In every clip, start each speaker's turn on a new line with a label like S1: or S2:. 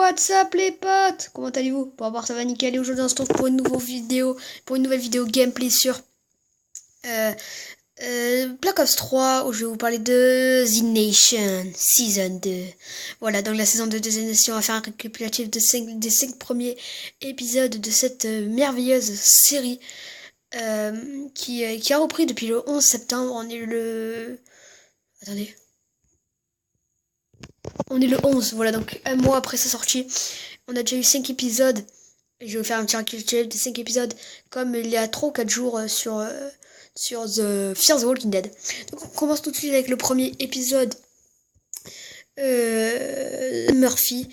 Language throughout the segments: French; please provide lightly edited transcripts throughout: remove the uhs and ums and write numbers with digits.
S1: What's up les potes? Comment allez-vous? Pour voir ça va nickel et aujourd'hui on se retrouve pour une nouvelle vidéo gameplay sur euh, Black Ops 3 où je vais vous parler de The Nation Season 2. Voilà, donc la saison 2 de The Nation, on va faire un récapitulatif des 5 premiers épisodes de cette merveilleuse série qui a repris depuis le 11 septembre. Attendez. On est le 11, voilà, donc un mois après sa sortie. On a déjà eu 5 épisodes. Et je vais vous faire un petit récapitulatif des 5 épisodes comme il y a 3 ou 4 jours sur The Fear the Walking Dead. Donc on commence tout de suite avec le premier épisode. Murphy.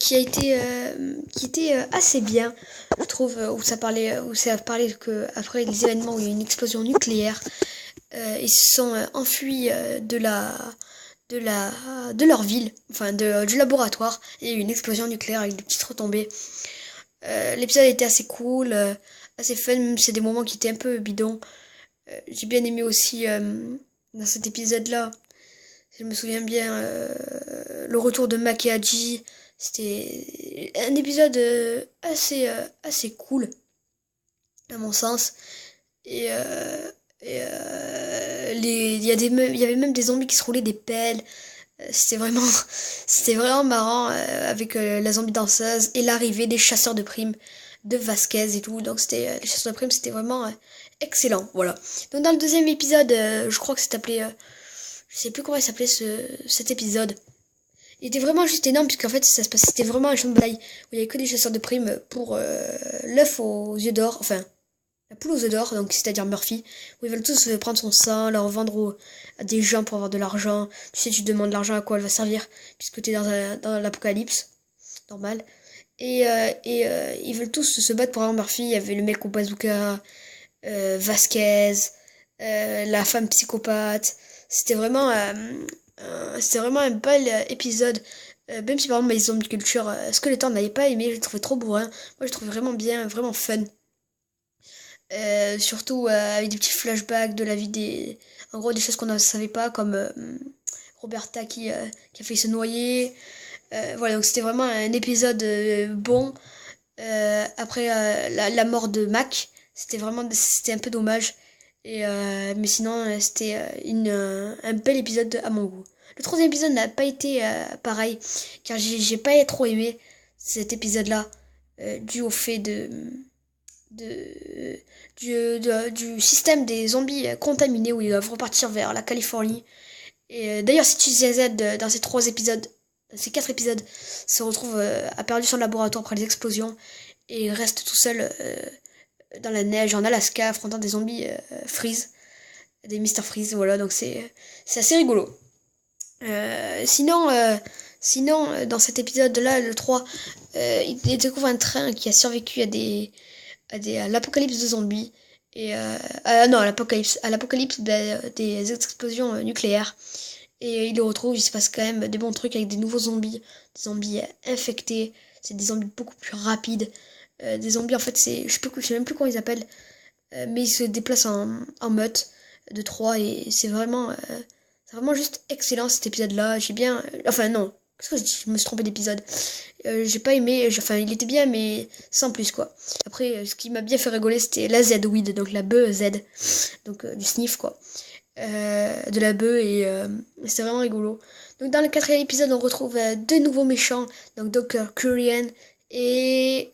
S1: Qui était assez bien, je trouve, où ça parlait que après les événements où il y a eu une explosion nucléaire, ils se sont enfuis de leur ville, enfin du laboratoire, et il y a eu une explosion nucléaire avec des petites retombées. L'épisode était assez cool, assez fun, même si c'est des moments qui étaient un peu bidons. J'ai bien aimé aussi dans cet épisode-là, je me souviens bien, le retour de Mac et Hadji. C'était un épisode assez cool, à mon sens. Et il y avait même des zombies qui se roulaient des pelles. C'était vraiment marrant avec la zombie danseuse et l'arrivée des chasseurs de primes de Vasquez et tout. Donc les chasseurs de primes, c'était vraiment excellent. Voilà. Donc dans le deuxième épisode, je crois que c'est appelé, je sais plus comment il s'appelait cet épisode. Il était vraiment juste énorme puisqu'en fait ça se passait, c'était vraiment un champ de bataille où il y avait que des chasseurs de primes pour l'œuf aux yeux d'or, enfin la poule aux œufs d'or, donc c'est-à-dire Murphy, où ils veulent tous prendre son sang, le revendre à des gens pour avoir de l'argent. Tu sais, tu demandes l'argent à quoi elle va servir, puisque t'es dans l'apocalypse, normal. Et ils veulent tous se battre pour avoir Murphy. Il y avait le mec au bazooka, Vasquez, la femme psychopathe. C'était vraiment un bel épisode. Même si par exemple les zombies culture, Skeletor n'avait pas aimé, je le trouvais trop bourrin. Moi je le trouvais vraiment bien, vraiment fun. Surtout avec des petits flashbacks de la vie en gros des choses qu'on ne savait pas comme Roberta qui a failli se noyer. Voilà, donc c'était vraiment un épisode bon. Après la mort de Mac, c'était un peu dommage. Mais sinon c'était un bel épisode à mon goût. Le troisième épisode n'a pas été pareil car j'ai pas trop aimé cet épisode là dû au fait de, du système des zombies contaminés où ils doivent repartir vers la Californie. Et d'ailleurs, si tu Z dans ces 3 épisodes, ces 4 épisodes, se retrouve a perdu son laboratoire après les explosions et reste tout seul dans la neige en Alaska affrontant des zombies Freeze, des Mr. Freeze, voilà, donc c'est assez rigolo. Sinon, dans cet épisode-là, le 3, il découvre un train qui a survécu à l'apocalypse de zombies et non à l'apocalypse des explosions nucléaires, et il le retrouve, il se passe quand même des bons trucs avec des nouveaux zombies, des zombies infectés, c'est des zombies beaucoup plus rapides, des zombies en fait je sais même plus comment ils appellent, mais ils se déplacent en meute de 3 et c'est vraiment juste excellent cet épisode là. J'ai bien, enfin non, qu'est-ce que je dis, je me suis trompé d'épisode. J'ai pas aimé, enfin il était bien mais sans plus quoi. Après ce qui m'a bien fait rigoler c'était la Z-Weed, donc la bœuf Z, donc du sniff quoi, de la bœuf, et c'était vraiment rigolo. Donc dans le quatrième épisode on retrouve deux nouveaux méchants, donc Dr. Kurian et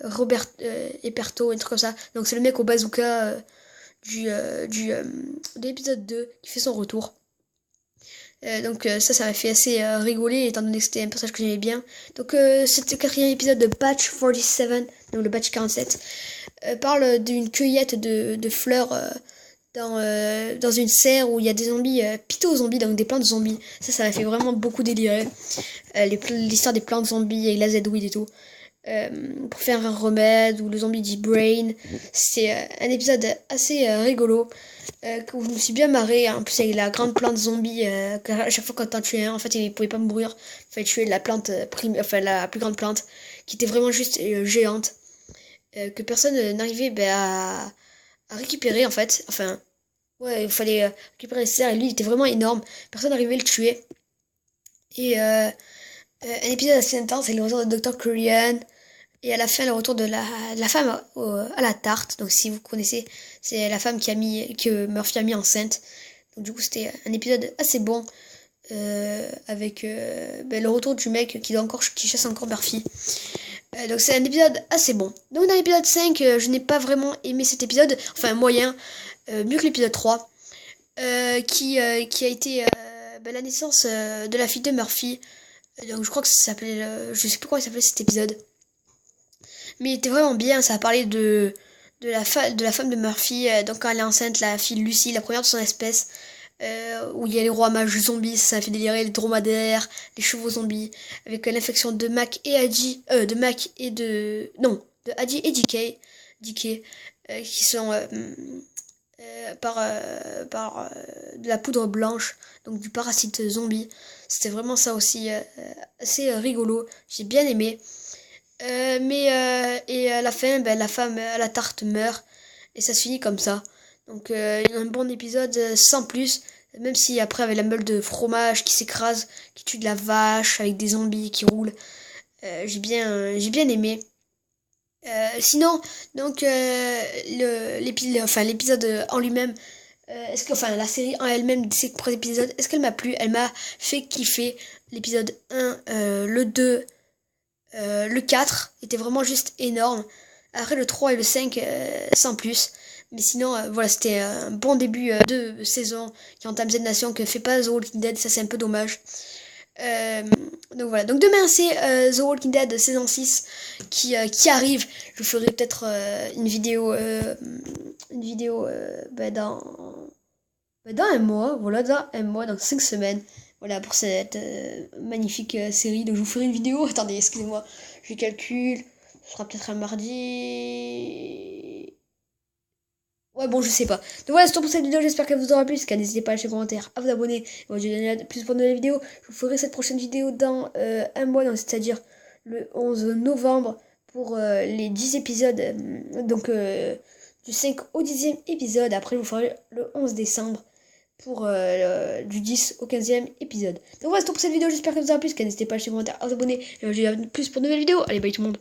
S1: Robert Eperto, un truc comme ça. Donc c'est le mec au bazooka de l'épisode 2 qui fait son retour. Donc ça m'a fait assez rigoler étant donné que c'était un personnage que j'aimais bien. Donc c'était le quatrième épisode de Batch 47, donc le Batch 47, parle d'une cueillette de fleurs dans une serre où il y a des zombies, phyto-zombies, donc des plantes zombies. Ça m'a fait vraiment beaucoup délirer. L'histoire des plantes zombies avec la Z-Weed et tout. Pour faire un remède où le zombie dit brain. C'est un épisode assez rigolo, où je me suis bien marrée. En plus avec la grande plante zombie, à chaque fois quand t'en tuais un, en fait il pouvait pas mourir, il fallait tuer la plante enfin la plus grande plante qui était vraiment juste géante, que personne n'arrivait à récupérer en fait. Enfin ouais, il fallait récupérer les serres et lui il était vraiment énorme, personne n'arrivait à le tuer. Et Un épisode assez intense, c'est le retour de Dr. Korean. Et à la fin, le retour de la femme à la tarte. Donc si vous connaissez, c'est la femme que Murphy a mis enceinte. Donc du coup, c'était un épisode assez bon. Avec le retour du mec qui chasse encore Murphy. Donc c'est un épisode assez bon. Donc dans l'épisode 5, je n'ai pas vraiment aimé cet épisode. Enfin, moyen. Mieux que l'épisode 3. Qui a été la naissance de la fille de Murphy. Donc je crois que ça s'appelait... je sais plus comment il s'appelait cet épisode. Mais il était vraiment bien, ça a parlé de la femme de Murphy, donc quand elle est enceinte, la fille Lucy, la première de son espèce, où il y a les rois mages zombies, ça a fait délirer les dromadaires, les chevaux zombies, avec l'infection de Mac et Hadji, de Hadji et DK, qui sont par de la poudre blanche, donc du parasite zombie. C'était vraiment ça aussi, assez rigolo, j'ai bien aimé. Et à la fin, la femme à la tarte meurt et ça se finit comme ça. Donc il y a un bon épisode sans plus, même si après avec la meule de fromage qui s'écrase, qui tue de la vache avec des zombies qui roulent, j'ai bien aimé. Sinon, donc l'épisode en lui-même, la série en elle-même, ces premiers épisodes, est-ce qu'elle m'a plu? Elle m'a fait kiffer. L'épisode 1, le 2. Le 4 était vraiment juste énorme. Après le 3 et le 5, sans plus. Mais sinon, voilà, c'était un bon début de saison qui entame cette nation que fait pas The Walking Dead. Ça, c'est un peu dommage. Euh, donc voilà. Donc demain, c'est The Walking Dead saison 6 qui arrive. Je vous ferai peut-être une vidéo dans un mois. Voilà, dans un mois, dans 5 semaines. Voilà pour cette magnifique série. Donc je vous ferai une vidéo. Attendez, excusez-moi, je calcule. Ce sera peut-être un mardi. Ouais, bon, je sais pas. Donc voilà, c'est tout pour cette vidéo. J'espère qu'elle vous aura plu. N'hésitez pas à lâcher un commentaire, à vous abonner. Moi, je vais donner plus pour de nouvelles vidéos. Je vous ferai cette prochaine vidéo dans un mois, c'est-à-dire le 11 novembre pour les 10 épisodes. Du 5 au 10e épisode. Après, je vous ferai le 11 décembre pour du 10 au 15e épisode. Donc voilà, c'est tout pour cette vidéo, j'espère que vous aura plu. N'hésitez pas à lâcher un commentaire, à vous abonner. Et moi je vous dis à plus pour de nouvelles vidéos. Allez, bye tout le monde.